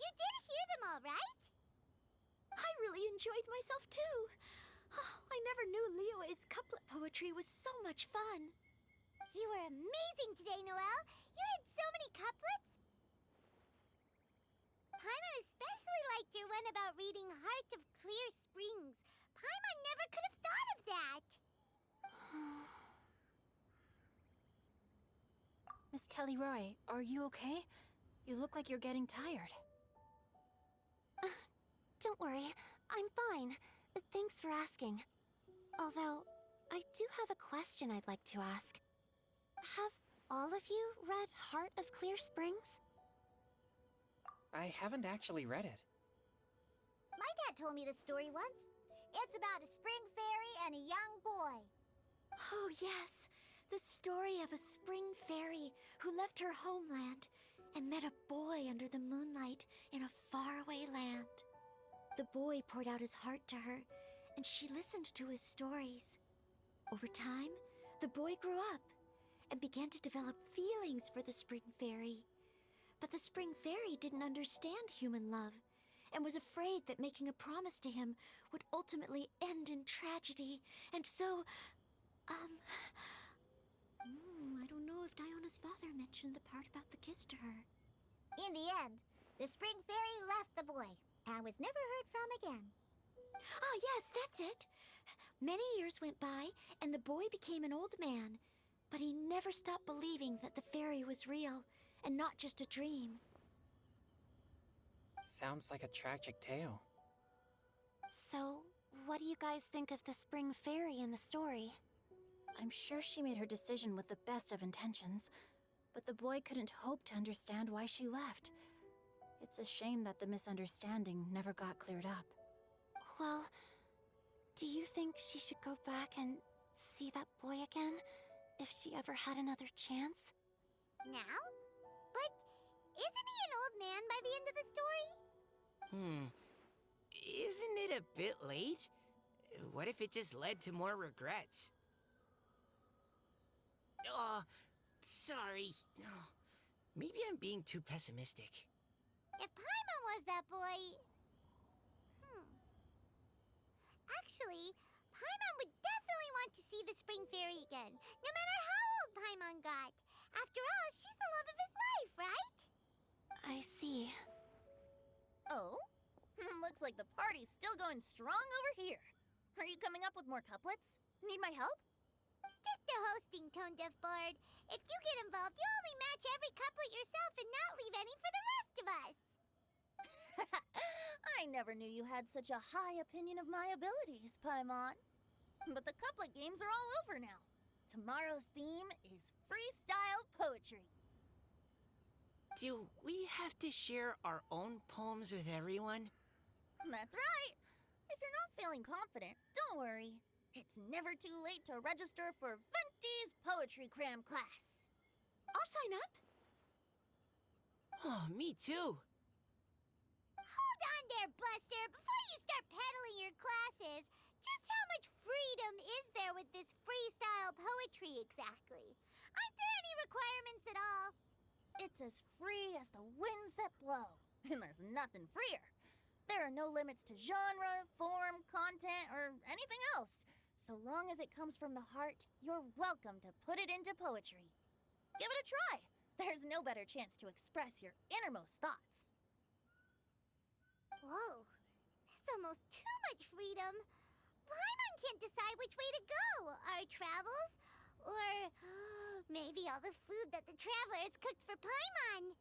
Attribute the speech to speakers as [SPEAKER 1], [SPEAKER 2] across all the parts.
[SPEAKER 1] You did hear them all, right?
[SPEAKER 2] I really enjoyed myself too. Oh, I never knew Liyue's couplet poetry was so much fun.
[SPEAKER 1] You were amazing today, Noelle. You did so many couplets. Paimon especially liked your one about reading Heart of Clear Springs. Paimon never could have thought of that.
[SPEAKER 2] Miss Kelly Roy, are you okay? You look like you're getting tired.
[SPEAKER 3] Don't worry, I'm fine. Thanks for asking. Although, I do have a question I'd like to ask. Have all of you read Heart of Clear Springs?
[SPEAKER 4] I haven't actually read it.
[SPEAKER 1] My dad told me the story once. It's about a spring fairy and a young boy.
[SPEAKER 2] Oh yes, the story of a spring fairy who left her homeland and met a boy under the moonlight in a faraway land. The boy poured out his heart to her, and she listened to his stories. Over time, the boy grew up and began to develop feelings for the spring fairy. But the spring fairy didn't understand human love and was afraid that making a promise to him would ultimately end in tragedy. And so, I don't know if Diona's father mentioned the part about the kiss to her.
[SPEAKER 1] In the end, the spring fairy left the boy and was never heard from again.
[SPEAKER 2] Oh, yes, that's it. Many years went by, and the boy became an old man. But he never stopped believing that the fairy was real and not just a dream.
[SPEAKER 4] Sounds like a tragic tale.
[SPEAKER 3] So, what do you guys think of the spring fairy in the story?
[SPEAKER 2] I'm sure she made her decision with the best of intentions, but the boy couldn't hope to understand why she left. It's a shame that the misunderstanding never got cleared up.
[SPEAKER 3] Well, do you think she should go back and see that boy again, if she ever had another chance?
[SPEAKER 1] Now? But isn't he an old man by the end of the story?
[SPEAKER 5] Isn't it a bit late? What if it just led to more regrets? Oh, sorry. Maybe I'm being too pessimistic.
[SPEAKER 1] If Paimon was that boy... Actually, Paimon would definitely want to see the spring fairy again, no matter how old Paimon got. After all, she's the love of his life, right?
[SPEAKER 3] I see.
[SPEAKER 6] Oh? Looks like the party's still going strong over here. Are you coming up with more couplets? Need my help?
[SPEAKER 1] Stick to hosting, Tone Deaf Bard. If you get involved, you'll only match every couplet yourself and not leave any for the rest of us.
[SPEAKER 6] I never knew you had such a high opinion of my abilities, Paimon. But the couplet games are all over now. Tomorrow's theme is freestyle poetry.
[SPEAKER 5] Do we have to share our own poems with everyone?
[SPEAKER 6] That's right. If you're not feeling confident, don't worry. It's never too late to register for Venti's Poetry Cram class.
[SPEAKER 2] I'll sign up.
[SPEAKER 5] Oh, me too.
[SPEAKER 1] Hold on there, Buster. Before you start peddling your classes, just how much freedom is there with this freestyle poetry exactly? Aren't there any requirements at all?
[SPEAKER 6] It's as free as the winds that blow. And there's nothing freer. There are no limits to genre, form, content, or anything else. So long as it comes from the heart, you're welcome to put it into poetry. Give it a try. There's no better chance to express your innermost thoughts.
[SPEAKER 1] Whoa, that's almost too much freedom. Paimon can't decide which way to go. Our travels, or maybe all the food that the travelers cooked for Paimon.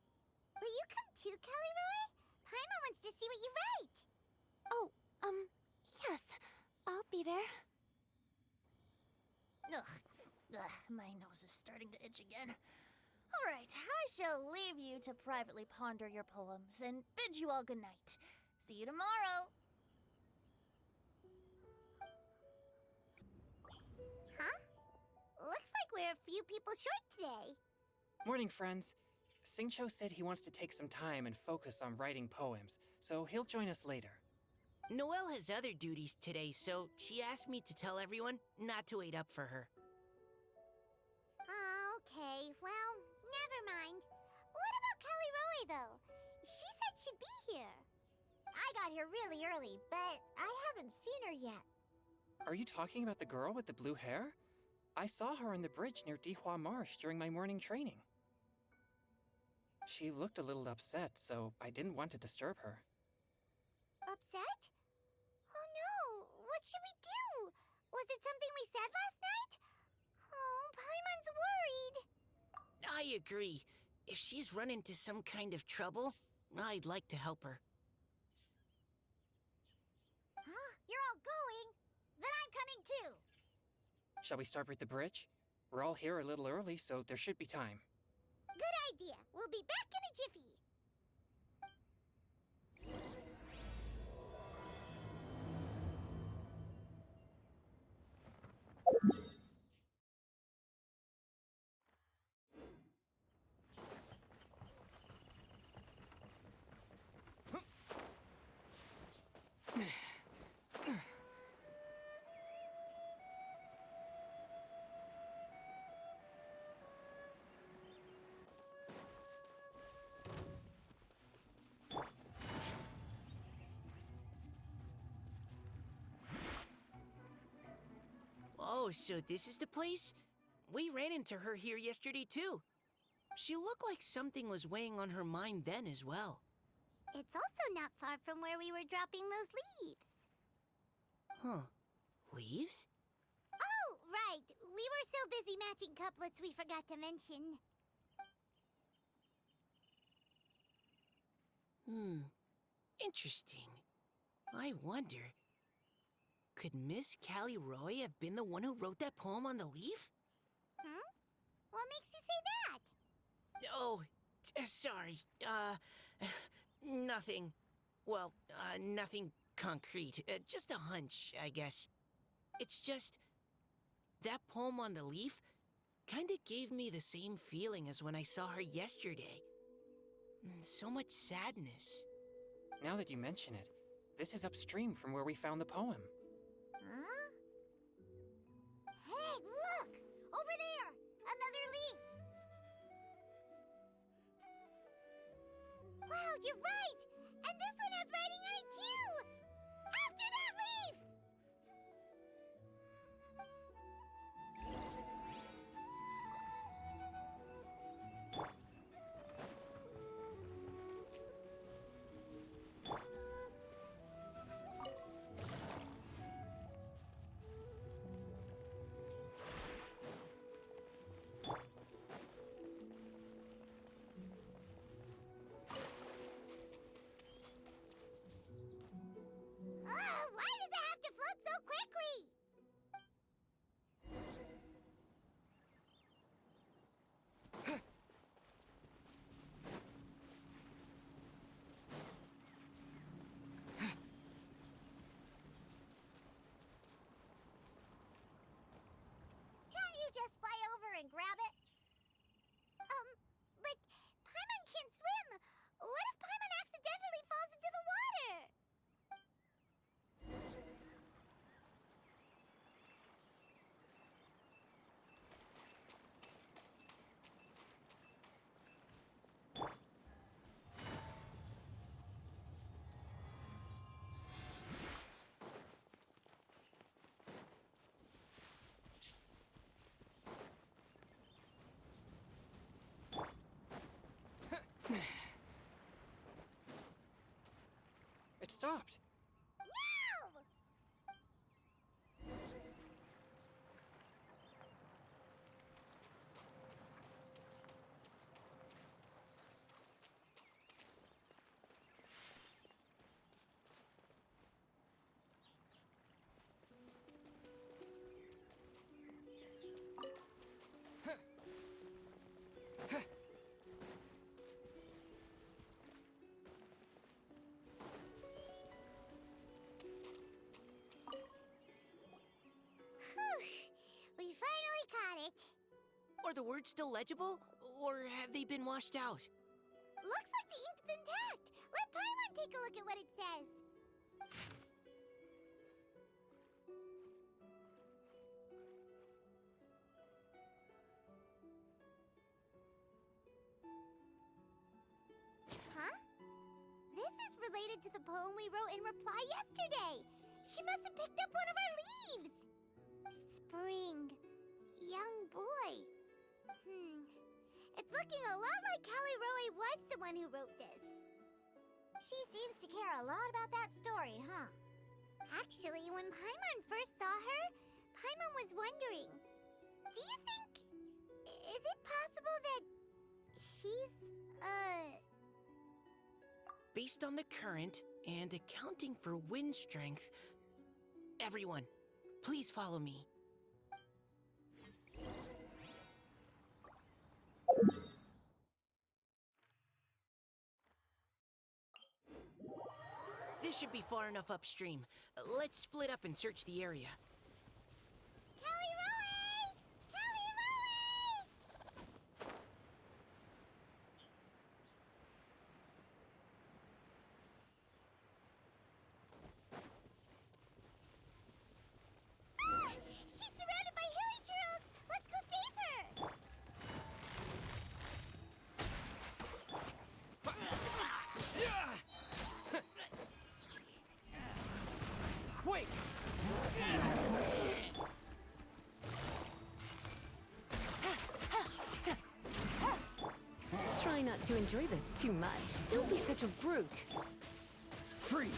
[SPEAKER 1] Will you come too, Kelly Roy? Paimon wants to see what you write.
[SPEAKER 3] Oh, yes. I'll be there.
[SPEAKER 6] Ugh, my nose is starting to itch again. All right, I shall leave you to privately ponder your poems and bid you all good night. See you tomorrow.
[SPEAKER 1] Huh? Looks like we're a few people short today.
[SPEAKER 4] Morning, friends. Singcho said he wants to take some time and focus on writing poems, so he'll join us later.
[SPEAKER 5] Noelle has other duties today, so she asked me to tell everyone not to wait up for her.
[SPEAKER 1] Oh, okay. Well, never mind. What about Kelly Roy, though? She said she'd be here.
[SPEAKER 6] I got here really early, but I haven't seen her yet.
[SPEAKER 4] Are you talking about the girl with the blue hair? I saw her on the bridge near Dihua Marsh during my morning training. She looked a little upset, so I didn't want to disturb her.
[SPEAKER 1] Upset? Oh no, what should we do? Was it something we said last night? Oh, Paimon's worried.
[SPEAKER 5] I agree. If she's run into some kind of trouble, I'd like to help her.
[SPEAKER 6] Huh? You're all going? Then I'm coming too.
[SPEAKER 4] Shall we start with the bridge? We're all here a little early, so there should be time.
[SPEAKER 1] Good idea. We'll be back in a jiffy.
[SPEAKER 5] Oh, so this is the place? We ran into her here yesterday, too. She looked like something was weighing on her mind then as well.
[SPEAKER 1] It's also not far from where we were dropping those leaves.
[SPEAKER 5] Huh. Leaves?
[SPEAKER 1] Oh, right. We were so busy matching couplets we forgot to mention.
[SPEAKER 5] Interesting. I wonder, could Miss Callie Roy have been the one who wrote that poem on the leaf?
[SPEAKER 1] What makes you say that?
[SPEAKER 5] Oh, sorry. Nothing. Well, nothing concrete. Just a hunch, I guess. It's just, that poem on the leaf kinda gave me the same feeling as when I saw her yesterday. So much sadness.
[SPEAKER 4] Now that you mention it, this is upstream from where we found the poem.
[SPEAKER 1] Huh? Hey, look! Over there! Another leaf! Wow, you're right! And this one has writing on it too! After that leaf! Why does it have to float so quickly?
[SPEAKER 6] Can't you just fly over and grab it?
[SPEAKER 1] But Paimon can't swim. What if Paimon accidentally falls into the water?
[SPEAKER 4] It stopped!
[SPEAKER 1] No! We finally caught it.
[SPEAKER 5] Are the words still legible, or have they been washed out?
[SPEAKER 1] Looks like the ink's intact. Let Paimon take a look at what it says. Huh? responded to the poem we wrote in reply yesterday. She must have picked up one of our leaves. Spring. Young boy. It's looking a lot like Callie Roe was the one who wrote this.
[SPEAKER 6] She seems to care a lot about that story, huh?
[SPEAKER 1] Actually, when Paimon first saw her, Paimon was wondering, do you think... is it possible that she's,
[SPEAKER 5] Based on the current and accounting for wind strength, everyone, please follow me. This should be far enough upstream. Let's split up and search the area.
[SPEAKER 1] Callie Roe! Callie Roe! Ah! She's surrounded by hilly churls! Let's go save her!
[SPEAKER 5] Quick!
[SPEAKER 7] Try not to enjoy this too much. Don't be such a brute.
[SPEAKER 5] Freeze!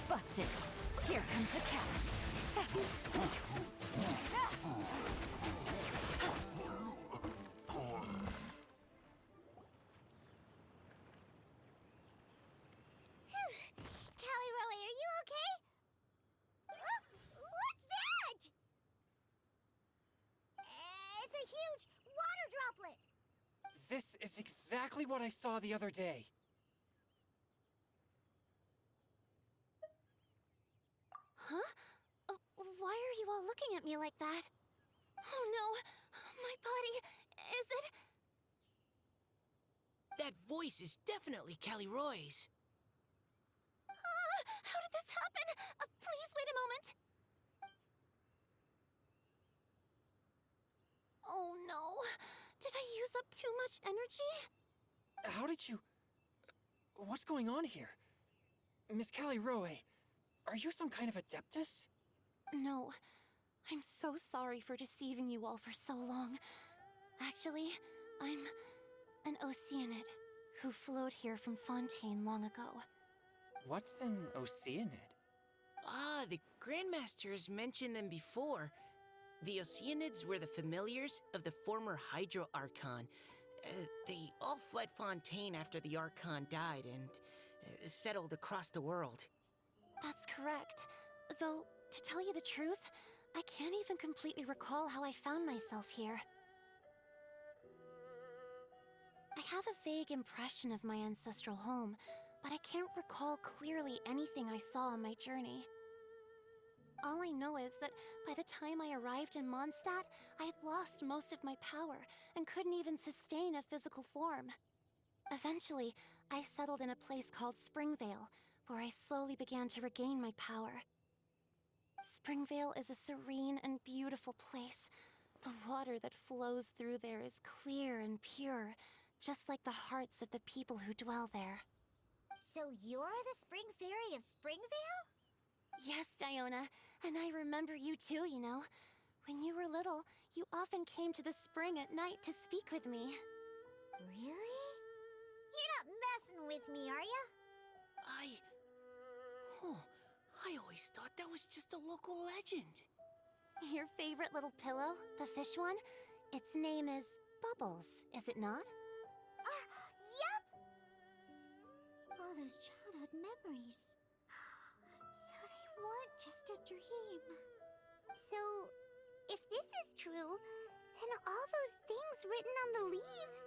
[SPEAKER 7] Busted. Here comes the catch.
[SPEAKER 1] Callie Roe, are you okay? What's that? It's a huge water droplet.
[SPEAKER 4] This is exactly what I saw the other day.
[SPEAKER 3] Huh? Why are you all looking at me like that? Oh no! My body... is it...
[SPEAKER 5] That voice is definitely Callie Roy's.
[SPEAKER 3] How did this happen? Please wait a moment. Oh no. Did I use up too much energy?
[SPEAKER 4] How did you... What's going on here? Miss Callie Roe, are you some kind of adeptus?
[SPEAKER 3] No. I'm so sorry for deceiving you all for so long. Actually, I'm an Oceanid who flowed here from Fontaine long ago.
[SPEAKER 4] What's an Oceanid?
[SPEAKER 5] Ah, the Grandmaster has mentioned them before. The Oceanids were the familiars of the former Hydro Archon. They all fled Fontaine after the Archon died and settled across the world.
[SPEAKER 3] That's correct. Though, to tell you the truth, I can't even completely recall how I found myself here. I have a vague impression of my ancestral home, but I can't recall clearly anything I saw on my journey. All I know is that by the time I arrived in Mondstadt, I had lost most of my power and couldn't even sustain a physical form. Eventually, I settled in a place called Springvale, where I slowly began to regain my power. Springvale is a serene and beautiful place. The water that flows through there is clear and pure, just like the hearts of the people who dwell there.
[SPEAKER 6] So you're the Spring Fairy of Springvale?
[SPEAKER 3] Yes, Diona, and I remember you too, you know. When you were little, you often came to the spring at night to speak with me.
[SPEAKER 6] Really? You're not messing with me, are ya?
[SPEAKER 5] I always thought that was just a local legend.
[SPEAKER 3] Your favorite little pillow, the fish one? Its name is Bubbles, is it not?
[SPEAKER 6] Yup! All those childhood memories. So they weren't just a dream.
[SPEAKER 1] So, if this is true, then all those things written on the leaves...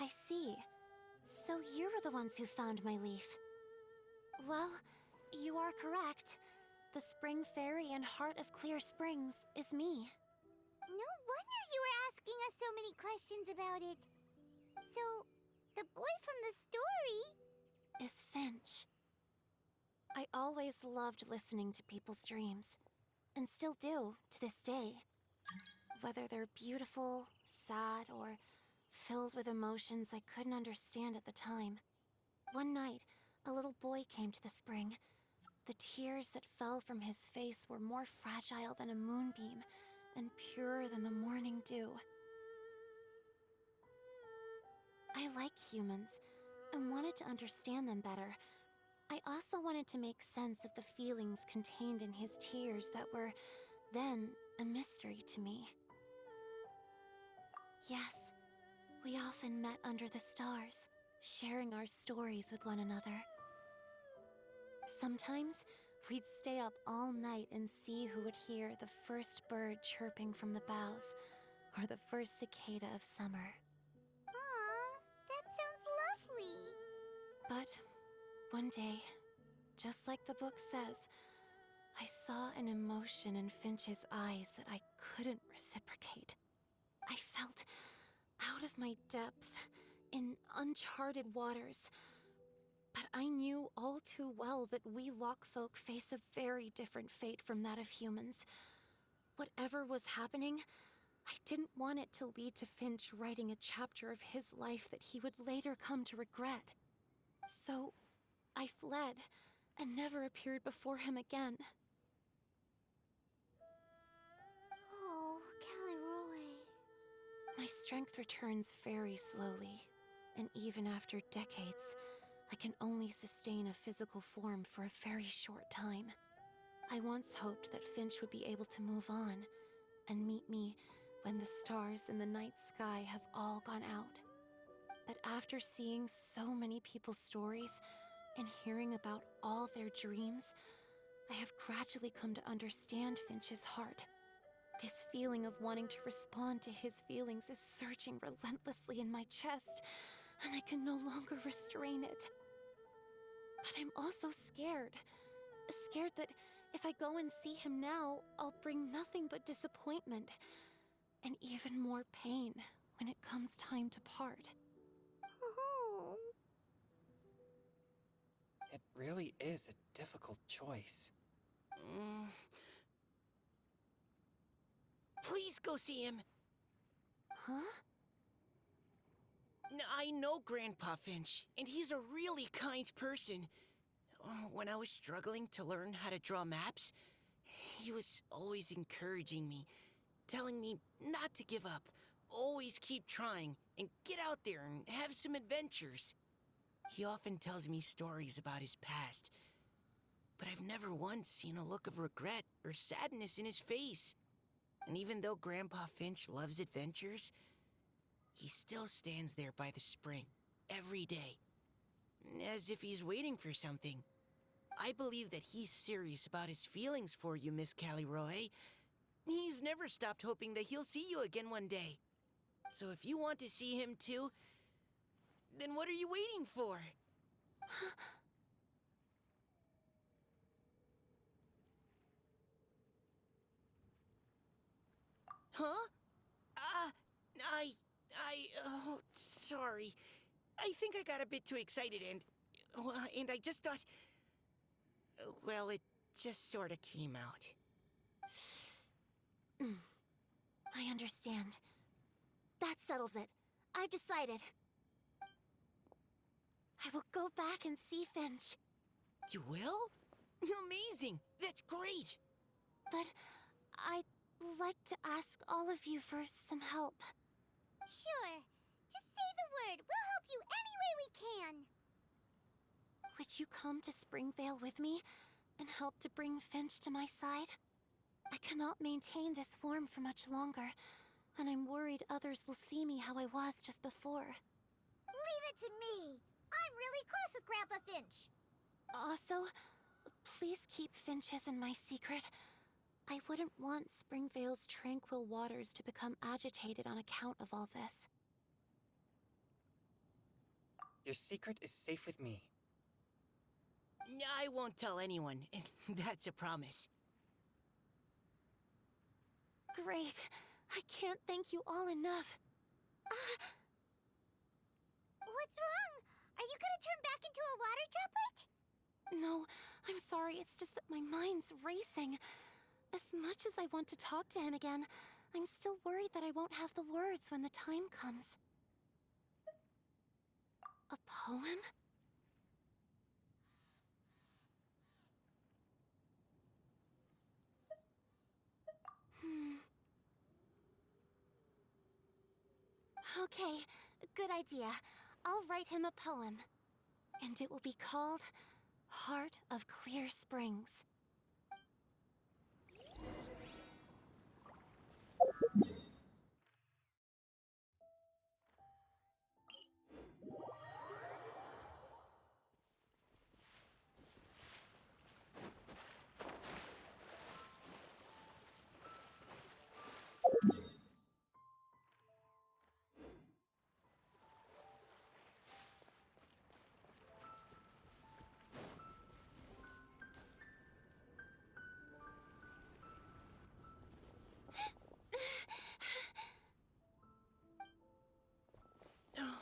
[SPEAKER 3] I see. So you were the ones who found my leaf. Well, you are correct. The Spring Fairy and Heart of Clear Springs is me.
[SPEAKER 1] No wonder you were asking us so many questions about it. So, the boy from the story...
[SPEAKER 3] Is Finch. I always loved listening to people's dreams, and still do to this day. Whether they're beautiful, sad, or filled with emotions I couldn't understand at the time. One night, a little boy came to the spring. The tears that fell from his face were more fragile than a moonbeam and purer than the morning dew. I like humans and wanted to understand them better. I also wanted to make sense of the feelings contained in his tears that were, then, a mystery to me. Yes, we often met under the stars, sharing our stories with one another. Sometimes, we'd stay up all night and see who would hear the first bird chirping from the boughs, or the first cicada of summer.
[SPEAKER 1] Aw, that sounds lovely.
[SPEAKER 3] But one day, just like the book says, I saw an emotion in Finch's eyes that I couldn't reciprocate. I felt out of my depth, in uncharted waters. But I knew all too well that we Lockfolk face a very different fate from that of humans. Whatever was happening, I didn't want it to lead to Finch writing a chapter of his life that he would later come to regret. So, I fled, and never appeared before him again.
[SPEAKER 1] Oh, Callie.
[SPEAKER 3] My strength returns very slowly, and even after decades, I can only sustain a physical form for a very short time. I once hoped that Finch would be able to move on, and meet me when the stars in the night sky have all gone out. But after seeing so many people's stories, and hearing about all their dreams, I have gradually come to understand Finch's heart. This feeling of wanting to respond to his feelings is surging relentlessly in my chest, and I can no longer restrain it. But I'm also scared. Scared that if I go and see him now, I'll bring nothing but disappointment, and even more pain when it comes time to part.
[SPEAKER 1] Oh.
[SPEAKER 4] It really is a difficult choice.
[SPEAKER 5] Please go see him.
[SPEAKER 3] Huh?
[SPEAKER 5] I know Grandpa Finch, and he's a really kind person. When I was struggling to learn how to draw maps, he was always encouraging me, telling me not to give up, always keep trying, and get out there and have some adventures. He often tells me stories about his past, but I've never once seen a look of regret or sadness in his face. And even though Grandpa Finch loves adventures, he still stands there by the spring, every day, as if he's waiting for something. I believe that he's serious about his feelings for you, Miss Callie. He's never stopped hoping that he'll see you again one day. So if you want to see him too, then what are you waiting for? Huh? Oh, sorry. I think I got a bit too excited and I just thought, well, it just sort of came out.
[SPEAKER 3] I understand. That settles it. I've decided. I will go back and see Finch.
[SPEAKER 5] You will? Amazing! That's great!
[SPEAKER 3] But I'd like to ask all of you for some help.
[SPEAKER 1] Sure. Just say the word. We'll help you any way we can.
[SPEAKER 3] Would you come to Springvale with me and help to bring Finch to my side? I cannot maintain this form for much longer, and I'm worried others will see me how I was just before.
[SPEAKER 1] Leave it to me. I'm really close with Grandpa Finch.
[SPEAKER 3] Also, please keep Finch's in my secret. I wouldn't want Springvale's tranquil waters to become agitated on account of all this.
[SPEAKER 4] Your secret is safe with me.
[SPEAKER 5] I won't tell anyone. That's a promise.
[SPEAKER 3] Great. I can't thank you all enough.
[SPEAKER 1] What's wrong? Are you gonna turn back into a water droplet?
[SPEAKER 3] No, I'm sorry. It's just that my mind's racing. As much as I want to talk to him again, I'm still worried that I won't have the words when the time comes. poem? Okay, good idea. I'll write him a poem. And it will be called Heart of Clear Springs.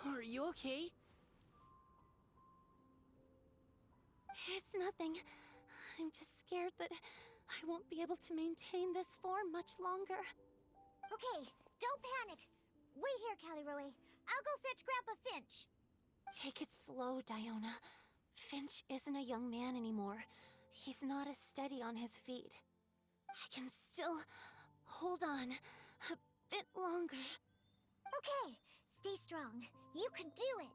[SPEAKER 5] Are you okay?
[SPEAKER 3] It's nothing. I'm just scared that I won't be able to maintain this form much longer.
[SPEAKER 1] Okay, don't panic. Wait here, Caliroe. I'll go fetch Grandpa Finch.
[SPEAKER 3] Take it slow, Diona. Finch isn't a young man anymore. He's not as steady on his feet. I can still hold on a bit longer.
[SPEAKER 1] Okay, stay strong. You can do it.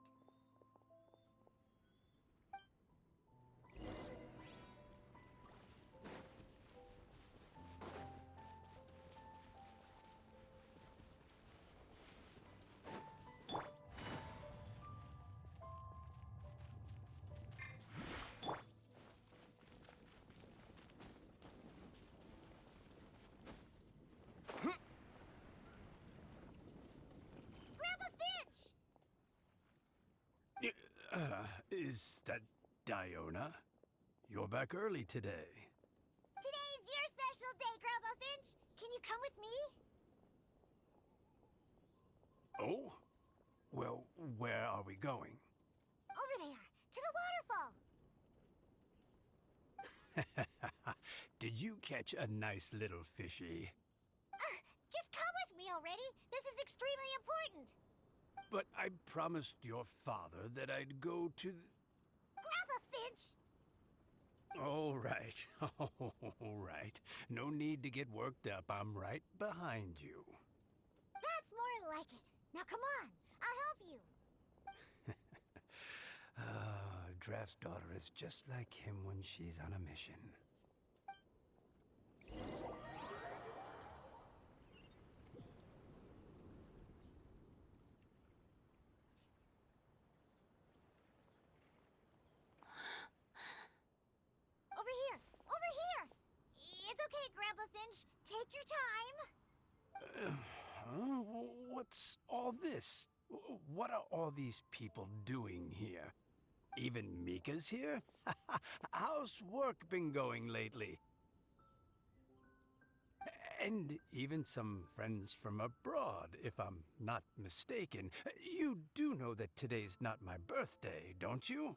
[SPEAKER 1] Grandpa Finch!
[SPEAKER 8] Is that Diona? You're back early today.
[SPEAKER 1] Today's your special day, Grandpa Finch. Can you come with me?
[SPEAKER 8] Oh? Well, where are we going?
[SPEAKER 1] Over there, to the waterfall.
[SPEAKER 8] Did you catch a nice little fishy?
[SPEAKER 1] Just come with me already. This is extremely important.
[SPEAKER 8] But I promised your father that I'd go to
[SPEAKER 1] Grandpa Finch!
[SPEAKER 8] All right. All right. No need to get worked up. I'm right behind you.
[SPEAKER 1] That's more like it. Now come on, I'll help you.
[SPEAKER 8] Draft's daughter is just like him when she's on a mission.
[SPEAKER 1] Over here! Over here! It's okay, Grandpa Finch. Take your time.
[SPEAKER 8] Huh? What's all this? What are all these people doing here? Even Mika's here? How's work been going lately? And even some friends from abroad, if I'm not mistaken. You do know that today's not my birthday, don't you?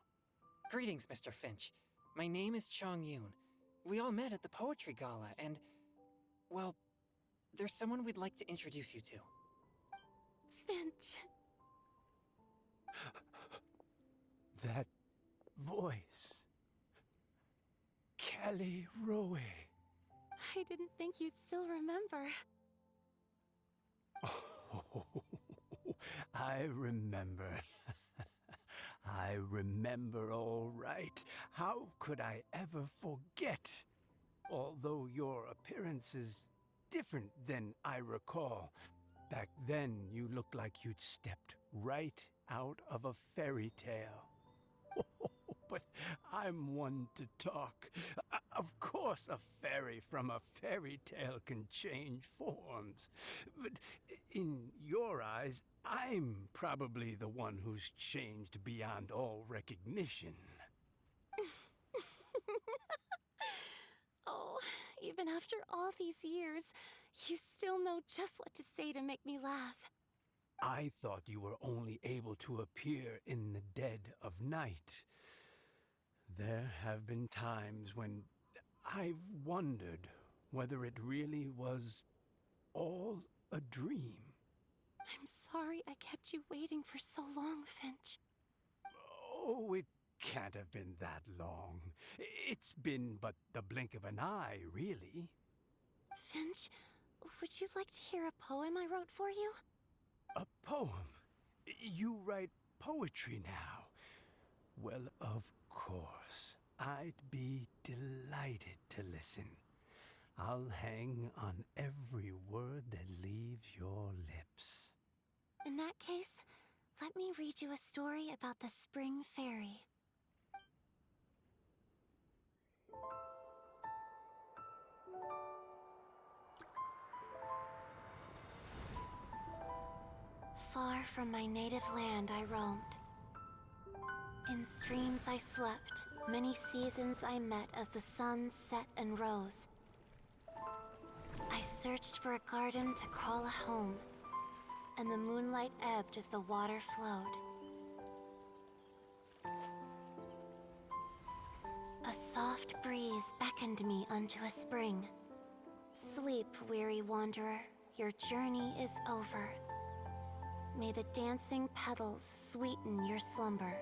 [SPEAKER 4] Greetings, Mr. Finch. My name is Chong Yoon. We all met at the Poetry Gala, and, well, there's someone we'd like to introduce you to.
[SPEAKER 3] Finch.
[SPEAKER 8] That voice. Callie Rowe.
[SPEAKER 3] I didn't think you'd still remember.
[SPEAKER 8] Oh, I remember. I remember all right. How could I ever forget? Although your appearance is different than I recall. Back then, you looked like you'd stepped right out of a fairy tale. But I'm one to talk. Of course, a fairy from a fairy tale can change forms. But in your eyes, I'm probably the one who's changed beyond all recognition.
[SPEAKER 3] Oh, even after all these years, you still know just what to say to make me laugh.
[SPEAKER 8] I thought you were only able to appear in the dead of night. There have been times when I've wondered whether it really was all a dream.
[SPEAKER 3] I'm sorry I kept you waiting for so long, Finch.
[SPEAKER 8] can't have been that long. It's been but the blink of an eye, really.
[SPEAKER 3] Finch, would you like to hear a poem I wrote for you?
[SPEAKER 8] A poem? You write poetry now? Well, of course. I'd be delighted to listen. I'll hang on every word that leaves your lips.
[SPEAKER 3] In that case, let me read you a story about the Spring Fairy. Far from my native land I roamed. In streams I slept, many seasons I met as the sun set and rose. I searched for a garden to call a home, and the moonlight ebbed as the water flowed. A soft breeze beckoned me unto a spring. Sleep, weary wanderer, your journey is over. May the dancing petals sweeten your slumber.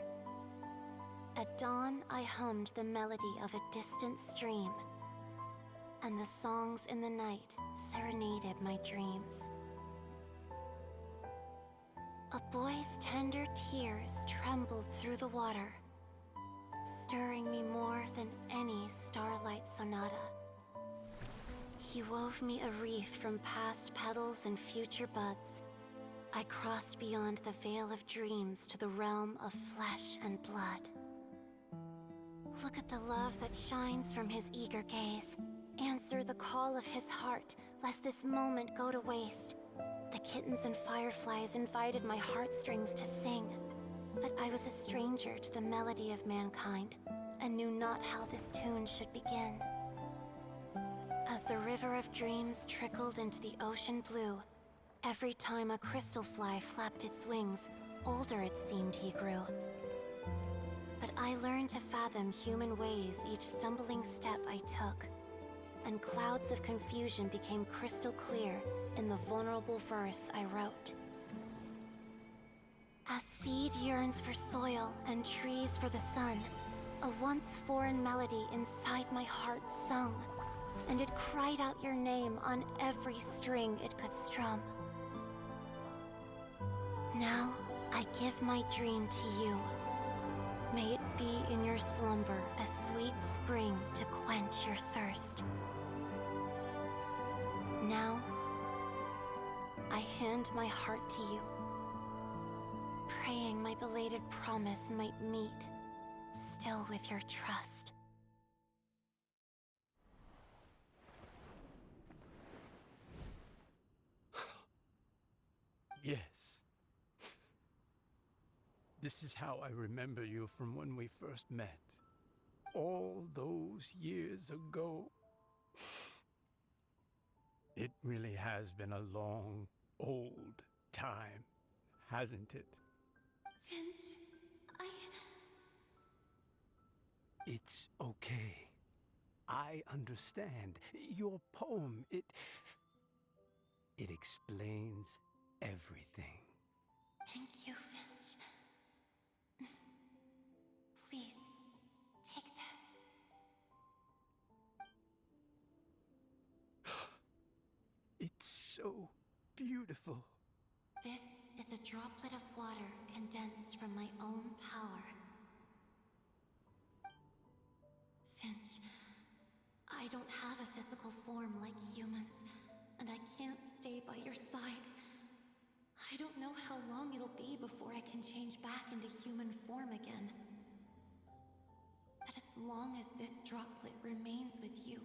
[SPEAKER 3] At dawn, I hummed the melody of a distant stream, and the songs in the night serenaded my dreams. A boy's tender tears trembled through the water, stirring me more than any starlight sonata. He wove me a wreath from past petals and future buds. I crossed beyond the veil of dreams to the realm of flesh and blood. Look at the love that shines from his eager gaze. Answer the call of his heart, lest this moment go to waste. The kittens and fireflies invited my heartstrings to sing, but I was a stranger to the melody of mankind, and knew not how this tune should begin. As the river of dreams trickled into the ocean blue, every time a crystal fly flapped its wings, older it seemed he grew. But I learned to fathom human ways each stumbling step I took, and clouds of confusion became crystal clear in the vulnerable verse I wrote. As seed yearns for soil and trees for the sun, a once foreign melody inside my heart sung, and it cried out your name on every string it could strum. Now, I give my dream to you. May it be in your slumber a sweet spring to quench your thirst. Now, I hand my heart to you, praying my belated promise might meet, still with your trust.
[SPEAKER 8] Yes. This is how I remember you from when we first met. All those years ago. It really has been a long, old time, hasn't it?
[SPEAKER 3] Finch,
[SPEAKER 8] It's okay. I understand. Your poem, it explains everything.
[SPEAKER 3] Thank you, Finch. Please, take this.
[SPEAKER 8] It's so beautiful.
[SPEAKER 3] This is a droplet of water condensed from my own power. Finch, I don't have a physical form like humans, and I can't stay by your side. I don't know how long it'll be before I can change back into human form again. But as long as this droplet remains with you,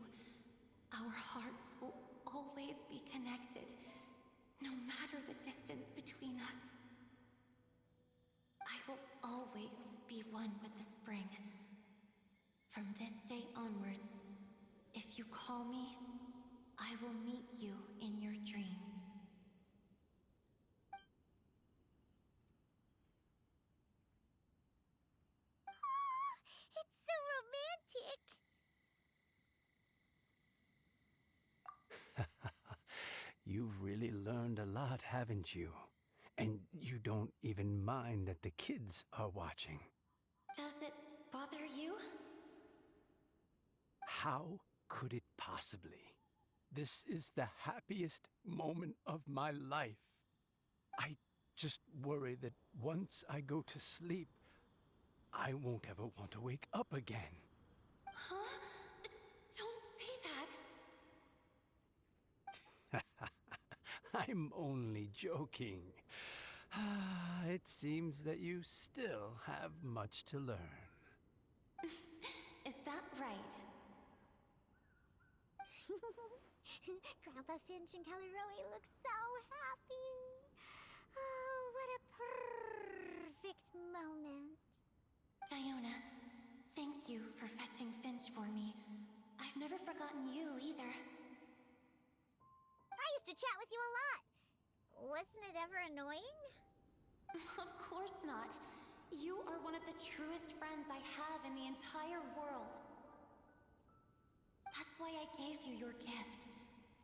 [SPEAKER 3] our hearts will always be connected, no matter the distance between us. I will always be one with the spring. From this day onwards, if you call me, I will meet you in your dreams.
[SPEAKER 1] It's so romantic.
[SPEAKER 8] You've really learned a lot, haven't you? And you don't even mind that the kids are watching.
[SPEAKER 3] Does it bother you?
[SPEAKER 8] How could it possibly? This is the happiest moment of my life. I just worry that once I go to sleep, I won't ever want to wake up again.
[SPEAKER 3] Huh? Don't say that.
[SPEAKER 8] I'm only joking. It seems that you still have much to learn.
[SPEAKER 3] Is that right?
[SPEAKER 1] Grandpa Finch and Caleroe look so happy. Oh, what a perfect moment.
[SPEAKER 3] Diona, thank you for fetching Finch for me. I've never forgotten you either.
[SPEAKER 1] I used to chat with you a lot. Wasn't it ever annoying?
[SPEAKER 3] Of course not. You are one of the truest friends I have in the entire world. That's why I gave you your gift,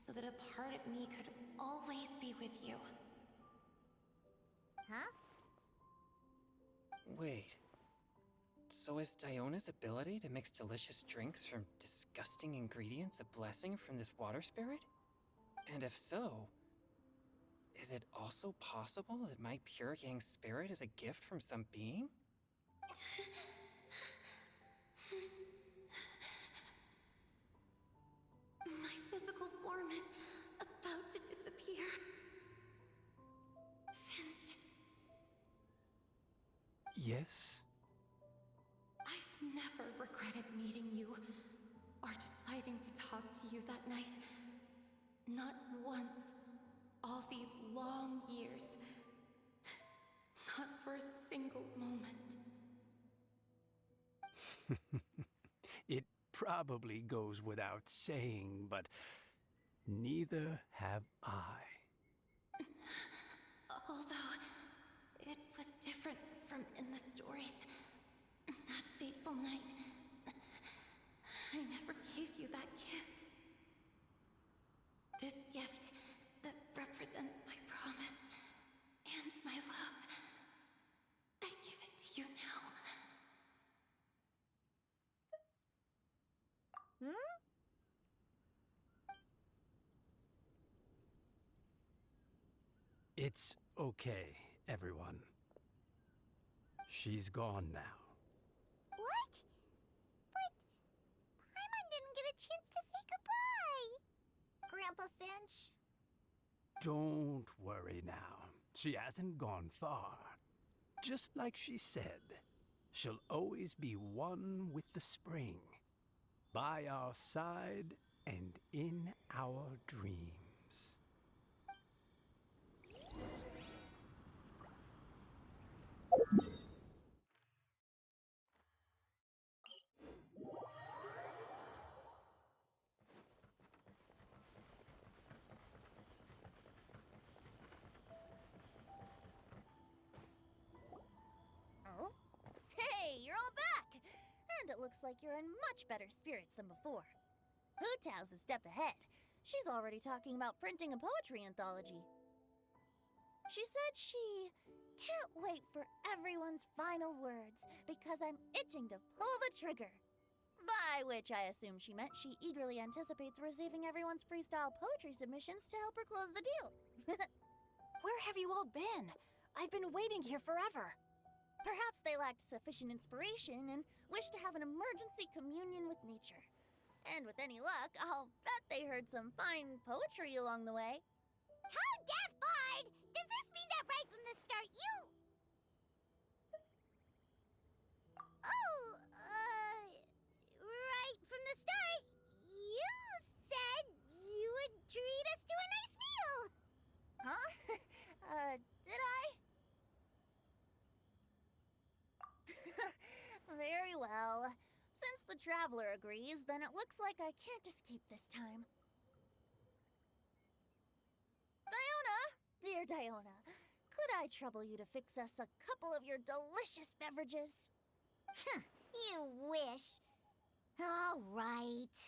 [SPEAKER 3] so that a part of me could always be with you.
[SPEAKER 1] Huh?
[SPEAKER 4] Wait. So is Diona's ability to mix delicious drinks from disgusting ingredients a blessing from this water spirit? And if so, is it also possible that my pure yang spirit is a gift from some being?
[SPEAKER 3] My physical form is about to disappear. Finch,
[SPEAKER 8] Yes?
[SPEAKER 3] I've never regretted meeting you or deciding to talk to you that night. Not once. All these long years. Not for a single moment.
[SPEAKER 8] It probably goes without saying, but neither have I.
[SPEAKER 3] Although it was different from in the stories. That fateful night, I never gave you that kiss. This gift that represents my promise and my love, I give it to you now.
[SPEAKER 1] Hmm?
[SPEAKER 8] It's okay, everyone. She's gone now.
[SPEAKER 1] What? But Paimon didn't get a chance to say goodbye. Grandpa Finch?
[SPEAKER 8] Don't worry now. She hasn't gone far. Just like she said, she'll always be one with the spring, by our side and in our dreams.
[SPEAKER 6] Oh? Hey, you're all back! And it looks like you're in much better spirits than before. Hootao's a step ahead. She's already talking about printing a poetry anthology. She said she can't wait for everyone's final words because I'm itching to pull the trigger. By which I assume she meant she eagerly anticipates receiving everyone's freestyle poetry submissions to help her close the deal.
[SPEAKER 9] Where have you all been? I've been waiting here forever.
[SPEAKER 6] Perhaps they lacked sufficient inspiration and wished to have an emergency communion with nature. And with any luck, I'll bet they heard some fine poetry along the way.
[SPEAKER 1] How deaf, Bard! Does this mean that right from the start you... Oh, right from the start, you said you would treat us to a nice meal!
[SPEAKER 6] Huh? Did I? Very well. Since the traveler agrees, then it looks like I can't escape this time. Diona! Dear Diona, could I trouble you to fix us a couple of your delicious beverages?
[SPEAKER 1] You wish. All right.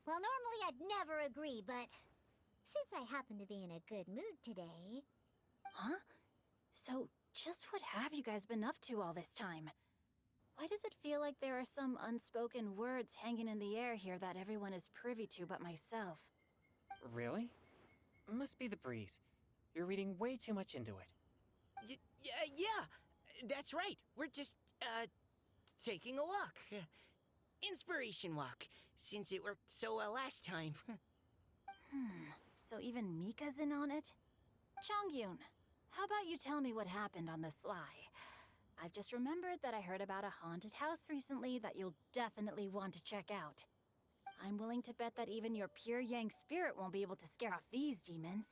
[SPEAKER 1] Well, normally I'd never agree, but since I happen to be in a good mood today...
[SPEAKER 9] Huh? So, just what have you guys been up to all this time? Why does it feel like there are some unspoken words hanging in the air here that everyone is privy to but myself?
[SPEAKER 4] Really? Must be the breeze. You're reading way too much into it.
[SPEAKER 5] Yeah, that's right. We're just, taking a walk. Inspiration walk, since it worked so well last time.
[SPEAKER 9] So even Mika's in on it? Chongyun, how about you tell me what happened on the sly? I've just remembered that I heard about a haunted house recently that you'll definitely want to check out. I'm willing to bet that even your pure Yang spirit won't be able to scare off these demons.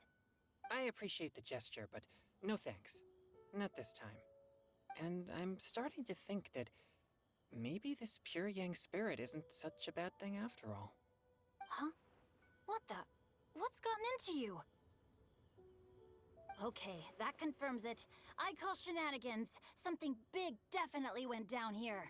[SPEAKER 4] I appreciate the gesture, but no thanks. Not this time. And I'm starting to think that maybe this pure Yang spirit isn't such a bad thing after all.
[SPEAKER 9] Huh? What the? What's gotten into you? Okay, that confirms it. I call shenanigans. Something big definitely went down here.